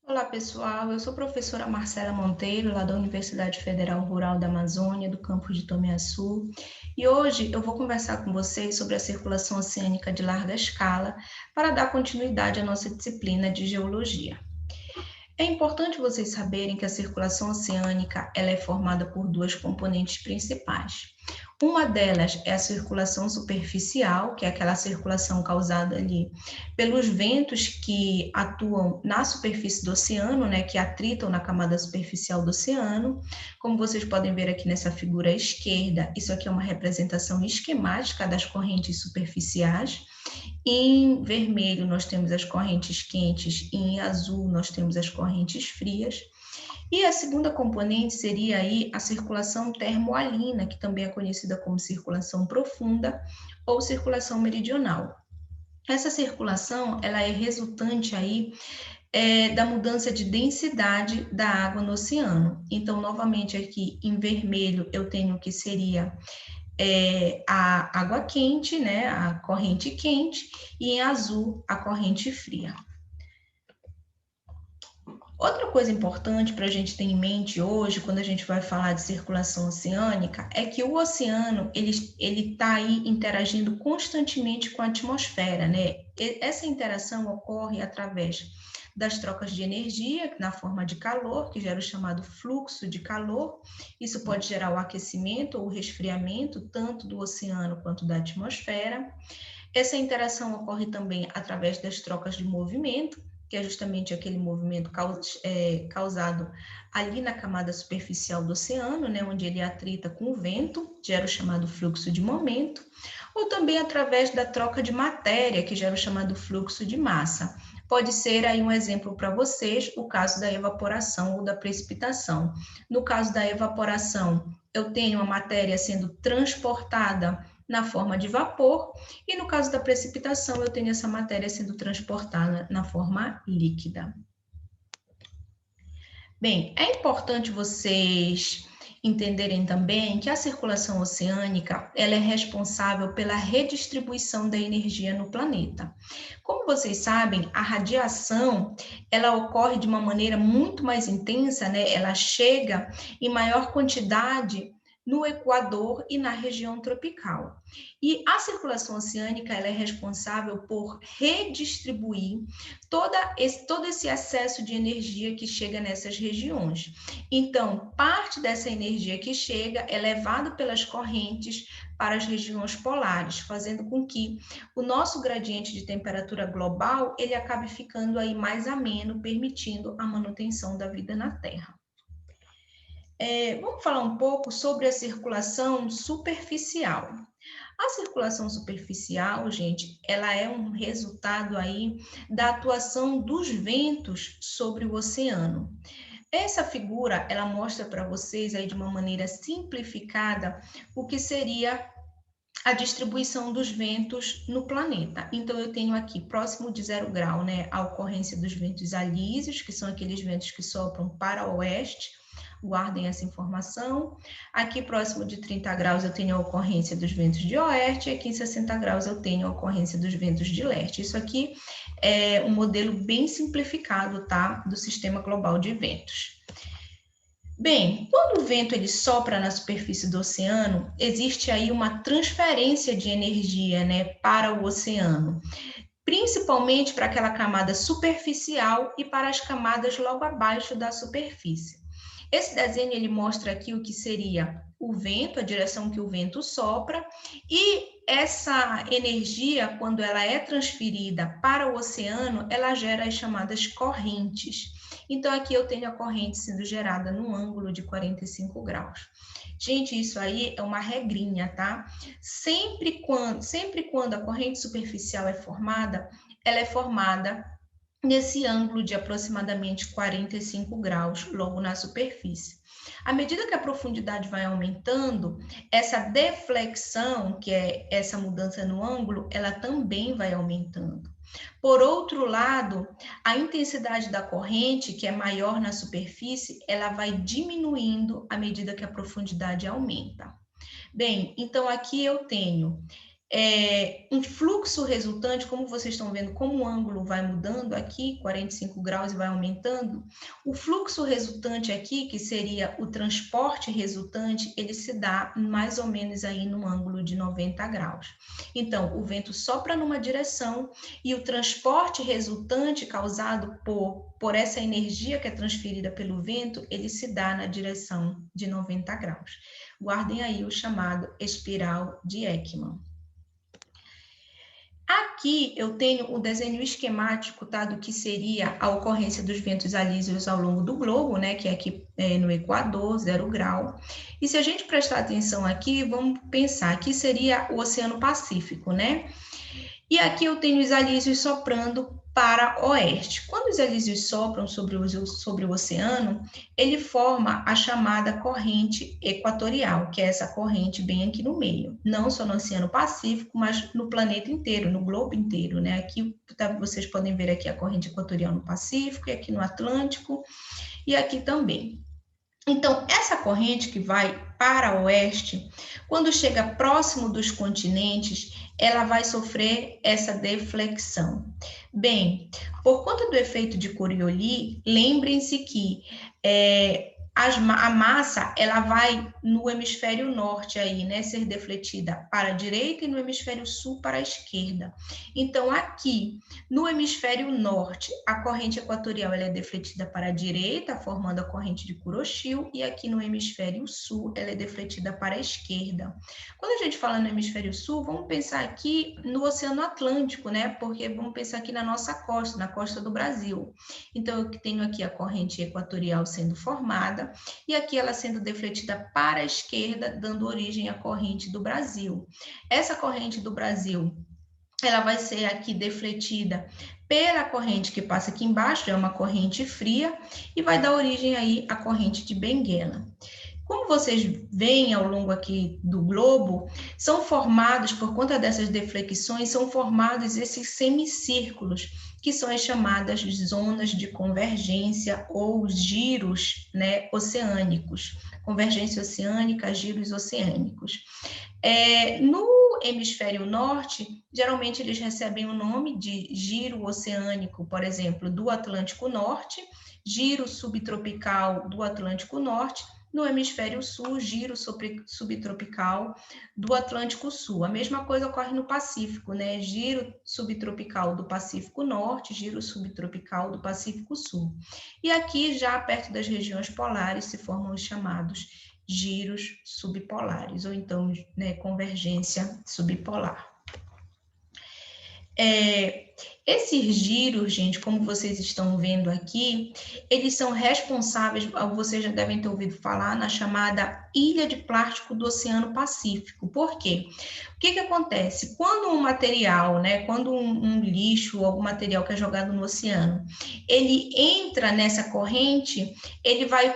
Olá, pessoal. Eu sou a professora Marcela Monteiro, lá da Universidade Federal Rural da Amazônia, do campus de Tomiaçu, e hoje eu vou conversar com vocês sobre a circulação oceânica de larga escala para dar continuidade à nossa disciplina de geologia. É importante vocês saberem que a circulação oceânica ela é formada por duas componentes principais. Uma delas é a circulação superficial, que é aquela circulação causada ali pelos ventos que atuam na superfície do oceano, né, que atritam na camada superficial do oceano. Como vocês podem ver aqui nessa figura à esquerda, isso aqui é uma representação esquemática das correntes superficiais. Em vermelho nós temos as correntes quentes e em azul nós temos as correntes frias. E a segunda componente seria aí a circulação termoalina, que também é conhecida como circulação profunda ou circulação meridional. Essa circulação, ela é resultante aí da mudança de densidade da água no oceano. Então, novamente aqui em vermelho eu tenho o que seria a água quente, né, a corrente quente, e em azul a corrente fria. Outra coisa importante para a gente ter em mente hoje, quando a gente vai falar de circulação oceânica, é que o oceano ele está aí interagindo constantemente com a atmosfera, né? Essa interação ocorre através das trocas de energia na forma de calor, que gera o chamado fluxo de calor. Isso pode gerar o aquecimento ou o resfriamento, tanto do oceano quanto da atmosfera. Essa interação ocorre também através das trocas de movimento, que é justamente aquele movimento causado ali na camada superficial do oceano, né, onde ele atrita com o vento, gera o chamado fluxo de momento, ou também através da troca de matéria, que gera o chamado fluxo de massa. Pode ser aí um exemplo para vocês, o caso da evaporação ou da precipitação. No caso da evaporação, eu tenho a matéria sendo transportada na forma de vapor, e no caso da precipitação, eu tenho essa matéria sendo transportada na forma líquida. Bem, é importante vocês entenderem também que a circulação oceânica ela é responsável pela redistribuição da energia no planeta. Como vocês sabem, a radiação ela ocorre de uma maneira muito mais intensa, né? Ela chega em maior quantidade no Equador e na região tropical. E a circulação oceânica ela é responsável por redistribuir todo esse excesso de energia que chega nessas regiões. Então, parte dessa energia que chega é levada pelas correntes para as regiões polares, fazendo com que o nosso gradiente de temperatura global ele acabe ficando aí mais ameno, permitindo a manutenção da vida na Terra. Vamos falar um pouco sobre a circulação superficial. A circulação superficial, gente, ela é um resultado aí da atuação dos ventos sobre o oceano. Essa figura, ela mostra para vocês aí de uma maneira simplificada o que seria a distribuição dos ventos no planeta. Então, eu tenho aqui, próximo de 0 grau, né, a ocorrência dos ventos alísios, que são aqueles ventos que sopram para o oeste, guardem essa informação. Aqui, próximo de 30 graus, eu tenho a ocorrência dos ventos de oeste, e aqui em 60 graus eu tenho a ocorrência dos ventos de leste. Isso aqui é um modelo bem simplificado, tá, do sistema global de ventos. Bem, quando o vento ele sopra na superfície do oceano, existe aí uma transferência de energia, né, para o oceano, principalmente para aquela camada superficial e para as camadas logo abaixo da superfície. Esse desenho ele mostra aqui o que seria o vento, a direção que o vento sopra, e essa energia, quando ela é transferida para o oceano, ela gera as chamadas correntes. Então, aqui eu tenho a corrente sendo gerada num ângulo de 45 graus. Gente, isso aí é uma regrinha, tá? Sempre quando a corrente superficial é formada, ela é formada nesse ângulo de aproximadamente 45 graus, logo na superfície. À medida que a profundidade vai aumentando, essa deflexão, que é essa mudança no ângulo, ela também vai aumentando. Por outro lado, a intensidade da corrente, que é maior na superfície, ela vai diminuindo à medida que a profundidade aumenta. Bem, então aqui eu tenho Um fluxo resultante, como vocês estão vendo, como o ângulo vai mudando aqui, 45 graus e vai aumentando, o fluxo resultante aqui, que seria o transporte resultante, ele se dá mais ou menos aí no ângulo de 90 graus. Então, o vento sopra numa direção e o transporte resultante causado por essa energia que é transferida pelo vento, ele se dá na direção de 90 graus. Guardem aí o chamado espiral de Ekman. Aqui eu tenho o desenho esquemático, tá, do que seria a ocorrência dos ventos alísios ao longo do globo, né, que é aqui no Equador, 0 grau. E se a gente prestar atenção aqui, vamos pensar que seria o Oceano Pacífico, né? E aqui eu tenho os alísios soprando para oeste. Quando os alísios sopram sobre o oceano, ele forma a chamada corrente equatorial, que é essa corrente bem aqui no meio. Não só no Oceano Pacífico, mas no planeta inteiro, no globo inteiro, né? Aqui vocês podem ver aqui a corrente equatorial no Pacífico, e aqui no Atlântico, e aqui também. Então, essa corrente que vai para oeste, quando chega próximo dos continentes, ela vai sofrer essa deflexão. Bem, por conta do efeito de Coriolis, lembrem-se que a massa, ela vai no hemisfério norte aí, né, ser defletida para a direita e no hemisfério sul para a esquerda. Então, aqui, no hemisfério norte, a corrente equatorial ela é defletida para a direita, formando a corrente de Kuroshio, e aqui no hemisfério sul, ela é defletida para a esquerda. Quando a gente fala no hemisfério sul, vamos pensar aqui no Oceano Atlântico, né, porque vamos pensar aqui na nossa costa, na costa do Brasil. Então, eu tenho aqui a corrente equatorial sendo formada, e aqui ela sendo defletida para a esquerda, dando origem à corrente do Brasil. Essa corrente do Brasil, ela vai ser aqui defletida pela corrente que passa aqui embaixo, é uma corrente fria, e vai dar origem aí à corrente de Benguela. Como vocês veem ao longo aqui do globo, são formados, por conta dessas deflexões, são formados esses semicírculos, que são as chamadas zonas de convergência ou giros, né, oceânicos. Convergência oceânica, giros oceânicos. No hemisfério norte, geralmente eles recebem o nome de giro oceânico, por exemplo, do Atlântico Norte, giro subtropical do Atlântico Norte. No hemisfério sul, giro subtropical do Atlântico Sul. A mesma coisa ocorre no Pacífico, né? Giro subtropical do Pacífico Norte, giro subtropical do Pacífico Sul. E aqui, já perto das regiões polares, se formam os chamados giros subpolares, ou então, né, convergência subpolar. Esses giros, gente, como vocês estão vendo aqui, eles são responsáveis, vocês já devem ter ouvido falar, na chamada ilha de plástico do Oceano Pacífico. Por quê? O que acontece? Quando um material, né, quando um lixo, algum material que é jogado no oceano, ele entra nessa corrente, ele vai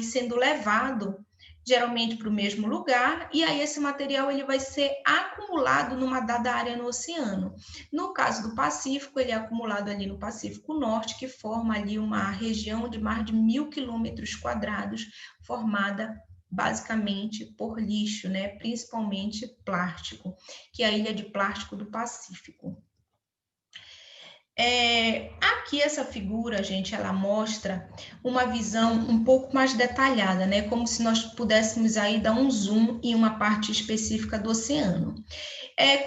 sendo levado geralmente para o mesmo lugar, e aí esse material ele vai ser acumulado numa dada área no oceano. No caso do Pacífico, ele é acumulado ali no Pacífico Norte, que forma ali uma região de mais de 1.000 quilômetros quadrados, formada basicamente por lixo, né? Principalmente plástico, que é a ilha de plástico do Pacífico. Aqui essa figura, gente, ela mostra uma visão um pouco mais detalhada, né? Como se nós pudéssemos aí dar um zoom em uma parte específica do oceano.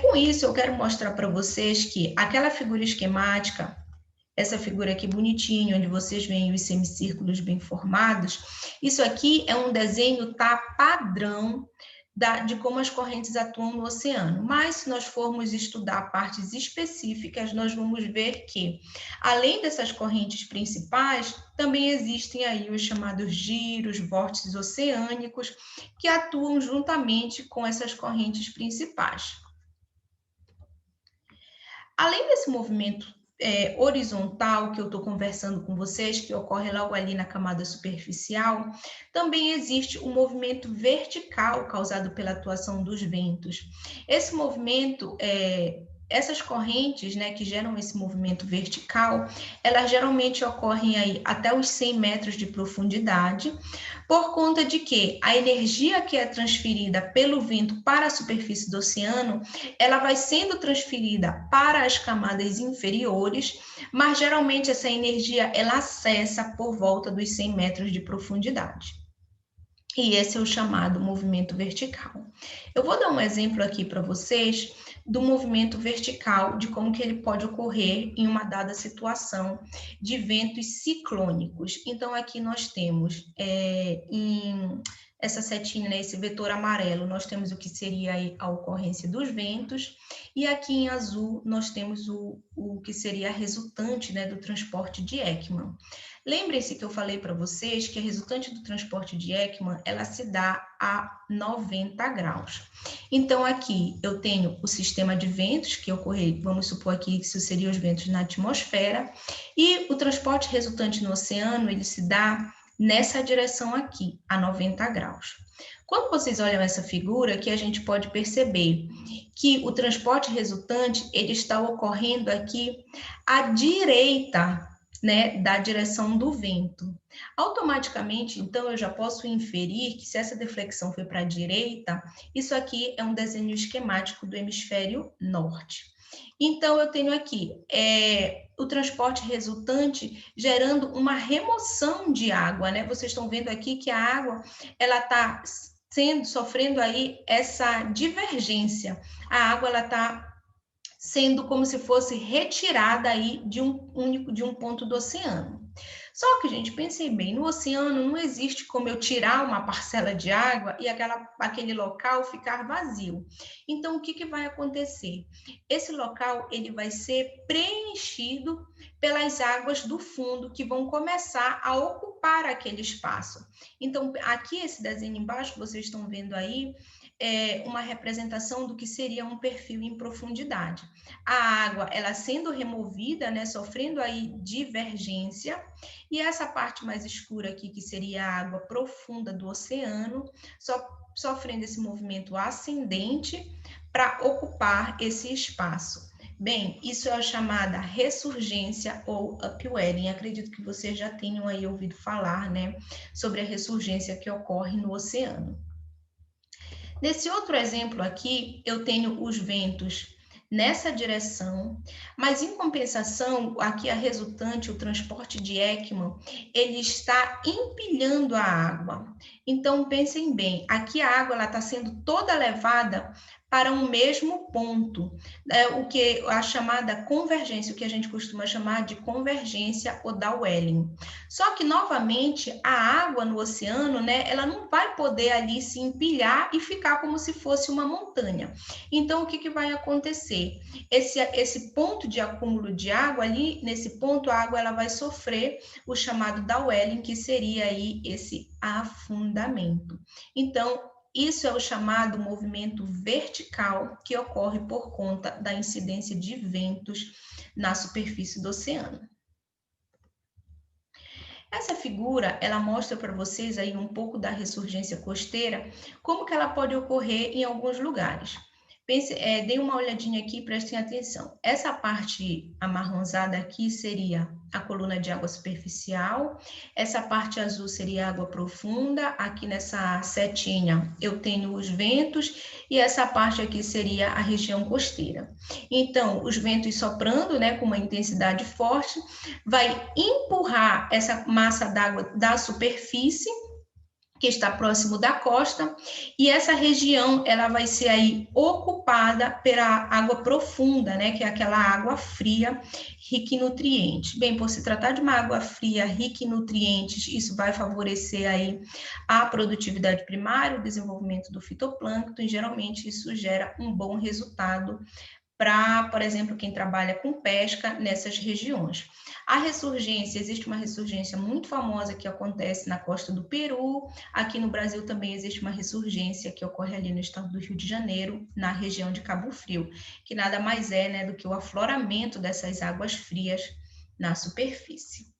Com isso, eu quero mostrar para vocês que aquela figura esquemática, essa figura aqui bonitinha, onde vocês veem os semicírculos bem formados, isso aqui é um desenho, tá, padrão de como as correntes atuam no oceano. Mas, se nós formos estudar partes específicas, nós vamos ver que, além dessas correntes principais, também existem aí os chamados giros, vórtices oceânicos, que atuam juntamente com essas correntes principais. Além desse movimento horizontal que eu estou conversando com vocês, que ocorre logo ali na camada superficial, também existe um movimento vertical causado pela atuação dos ventos. Esse movimento essas correntes, né, que geram esse movimento vertical, elas geralmente ocorrem aí até os 100 metros de profundidade, por conta de que a energia que é transferida pelo vento para a superfície do oceano, ela vai sendo transferida para as camadas inferiores, mas geralmente essa energia ela acessa por volta dos 100 metros de profundidade. E esse é o chamado movimento vertical. Eu vou dar um exemplo aqui para vocês do movimento vertical, de como que ele pode ocorrer em uma dada situação de ventos ciclônicos. Então, aqui nós temos, em essa setinha, né, esse vetor amarelo, nós temos o que seria aí a ocorrência dos ventos, e aqui em azul nós temos o que seria a resultante, né, do transporte de Ekman. Lembrem-se que eu falei para vocês que a resultante do transporte de Ekman, ela se dá a 90 graus. Então, aqui eu tenho o sistema de ventos que ocorre, vamos supor aqui que isso seriam os ventos na atmosfera, e o transporte resultante no oceano, ele se dá nessa direção aqui, a 90 graus. Quando vocês olham essa figura, que a gente pode perceber que o transporte resultante, ele está ocorrendo aqui à direita, né, da direção do vento. Automaticamente, então, eu já posso inferir que se essa deflexão foi para a direita, isso aqui é um desenho esquemático do hemisfério norte. Então, eu tenho aqui o transporte resultante gerando uma remoção de água, né? Vocês estão vendo aqui que a água, ela está sofrendo aí essa divergência. A água, ela está sendo como se fosse retirada aí de um ponto do oceano. Só que, gente, pensei bem, no oceano não existe como eu tirar uma parcela de água e aquele local ficar vazio. Então, o que vai acontecer? Esse local ele vai ser preenchido pelas águas do fundo que vão começar a ocupar aquele espaço. Então, aqui esse desenho embaixo, vocês estão vendo aí, uma representação do que seria um perfil em profundidade. A água, ela sendo removida, né, sofrendo aí divergência, e essa parte mais escura aqui, que seria a água profunda do oceano, sofrendo esse movimento ascendente para ocupar esse espaço. Bem, isso é a chamada ressurgência ou upwelling. Acredito que vocês já tenham aí ouvido falar, né, sobre a ressurgência que ocorre no oceano. Nesse outro exemplo aqui, eu tenho os ventos nessa direção, mas em compensação, aqui a resultante, o transporte de Ekman, ele está empilhando a água. Então, pensem bem, aqui a água está sendo toda levada para um mesmo ponto, o que a chamada convergência, o que a gente costuma chamar de convergência ou Dowelling. Só que, novamente, a água no oceano, né, ela não vai poder ali se empilhar e ficar como se fosse uma montanha. Então, o que vai acontecer? Esse ponto de acúmulo de água ali, nesse ponto, a água ela vai sofrer o chamado Dowelling, que seria aí esse afundamento. Então, isso é o chamado movimento vertical que ocorre por conta da incidência de ventos na superfície do oceano. Essa figura, ela mostra para vocês aí um pouco da ressurgência costeira, como que ela pode ocorrer em alguns lugares. Deem uma olhadinha aqui e prestem atenção. Essa parte amarronzada aqui seria a coluna de água superficial, essa parte azul seria água profunda, aqui nessa setinha eu tenho os ventos e essa parte aqui seria a região costeira. Então, os ventos soprando, né, com uma intensidade forte, vai empurrar essa massa d'água da superfície, que está próximo da costa, e essa região ela vai ser aí ocupada pela água profunda, né, que é aquela água fria, rica em nutrientes. Bem, por se tratar de uma água fria, rica em nutrientes, isso vai favorecer aí a produtividade primária, o desenvolvimento do fitoplâncton, e geralmente isso gera um bom resultado para, por exemplo, quem trabalha com pesca nessas regiões. A ressurgência, existe uma ressurgência muito famosa que acontece na costa do Peru, aqui no Brasil também existe uma ressurgência que ocorre ali no estado do Rio de Janeiro, na região de Cabo Frio, que nada mais é, né, do que o afloramento dessas águas frias na superfície.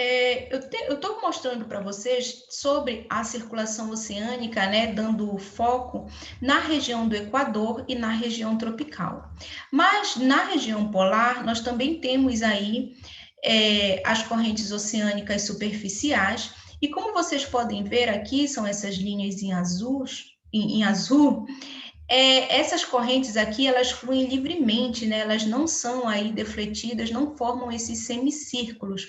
Eu estou mostrando para vocês sobre a circulação oceânica, né, dando foco na região do Equador e na região tropical. Mas na região polar, nós também temos aí as correntes oceânicas superficiais, e como vocês podem ver aqui, são essas linhas em azul, essas correntes aqui, elas fluem livremente, né? Elas não são aí defletidas, não formam esses semicírculos,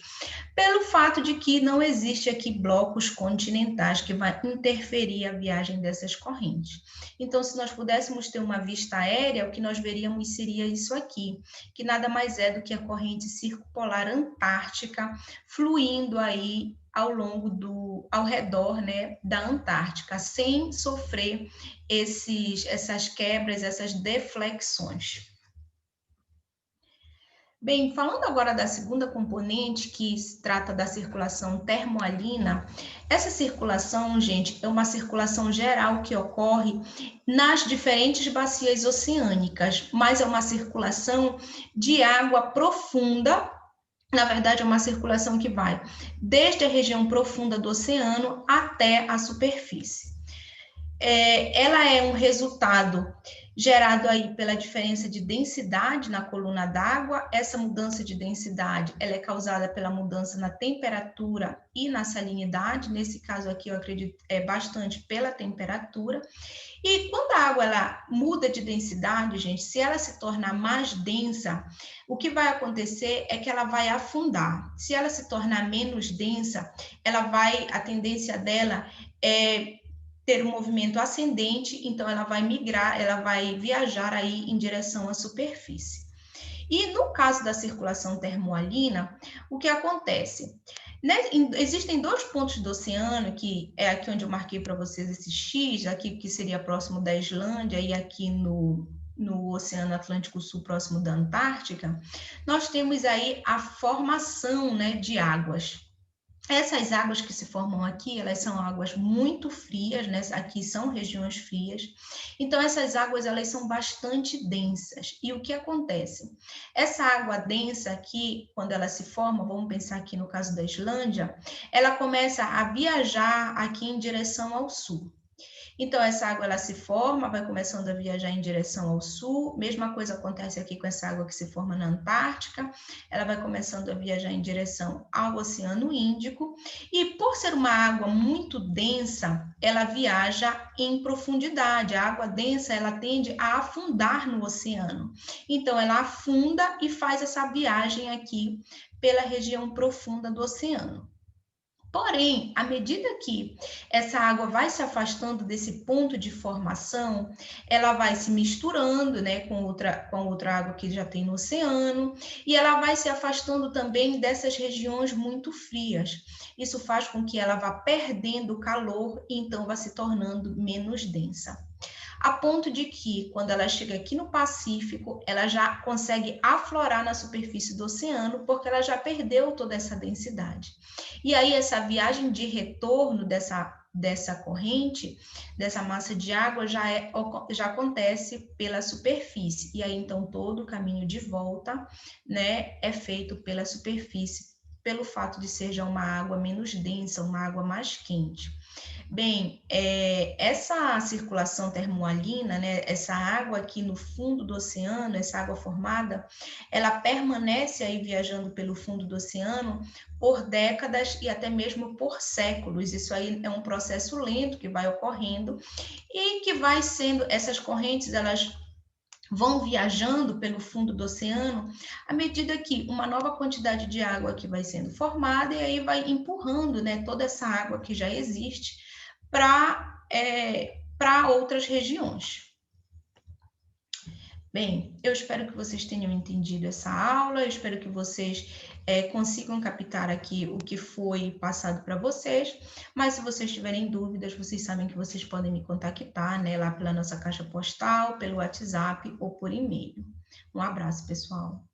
pelo fato de que não existe aqui blocos continentais que vai interferir a viagem dessas correntes. Então, se nós pudéssemos ter uma vista aérea, o que nós veríamos seria isso aqui, que nada mais é do que a corrente circumpolar antártica fluindo aí ao redor, né, da Antártica, sem sofrer essas quebras, essas deflexões. Bem, falando agora da segunda componente, que se trata da circulação termoalina, essa circulação, gente, é uma circulação geral que ocorre nas diferentes bacias oceânicas, mas é uma circulação de água profunda. Na verdade, é uma circulação que vai desde a região profunda do oceano até a superfície. Ela é um resultado gerado aí pela diferença de densidade na coluna d'água. Essa mudança de densidade, ela é causada pela mudança na temperatura e na salinidade. Nesse caso aqui, eu acredito, bastante pela temperatura. E quando a água ela muda de densidade, gente, se ela se tornar mais densa, o que vai acontecer é que ela vai afundar. Se ela se tornar menos densa, a tendência dela é ter um movimento ascendente, então ela vai migrar, ela vai viajar aí em direção à superfície. E no caso da circulação termoalina, o que acontece? Existem dois pontos do oceano, que é aqui onde eu marquei para vocês esse X, aqui que seria próximo da Islândia e aqui no Oceano Atlântico Sul, próximo da Antártica. Nós temos aí a formação, né, de águas. Essas águas que se formam aqui, elas são águas muito frias, né? Aqui são regiões frias. Então, essas águas, elas são bastante densas. E o que acontece? Essa água densa aqui, quando ela se forma, vamos pensar aqui no caso da Islândia, ela começa a viajar aqui em direção ao sul. Então, essa água ela se forma, vai começando a viajar em direção ao sul. Mesma coisa acontece aqui com essa água que se forma na Antártica. Ela vai começando a viajar em direção ao Oceano Índico. E por ser uma água muito densa, ela viaja em profundidade. A água densa, ela tende a afundar no oceano. Então, ela afunda e faz essa viagem aqui pela região profunda do oceano. Porém, à medida que essa água vai se afastando desse ponto de formação, ela vai se misturando, né, com outra água que já tem no oceano, e ela vai se afastando também dessas regiões muito frias. Isso faz com que ela vá perdendo calor e então vá se tornando menos densa. A ponto de que, quando ela chega aqui no Pacífico, ela já consegue aflorar na superfície do oceano, porque ela já perdeu toda essa densidade. E aí, essa viagem de retorno dessa corrente, dessa massa de água, já acontece pela superfície. E aí, então, todo o caminho de volta, né, é feito pela superfície, pelo fato de ser já uma água menos densa, uma água mais quente. Bem, essa circulação termoalina, né, essa água aqui no fundo do oceano, essa água formada, ela permanece aí viajando pelo fundo do oceano por décadas e até mesmo por séculos. Isso aí é um processo lento que vai ocorrendo e que vai sendo, essas correntes, elas vão viajando pelo fundo do oceano à medida que uma nova quantidade de água que vai sendo formada e aí vai empurrando, né, toda essa água que já existe para outras regiões. Bem, eu espero que vocês tenham entendido essa aula, eu espero que vocês consigam captar aqui o que foi passado para vocês, mas se vocês tiverem dúvidas, vocês sabem que vocês podem me contactar, né, lá pela nossa caixa postal, pelo WhatsApp ou por e-mail. Um abraço, pessoal.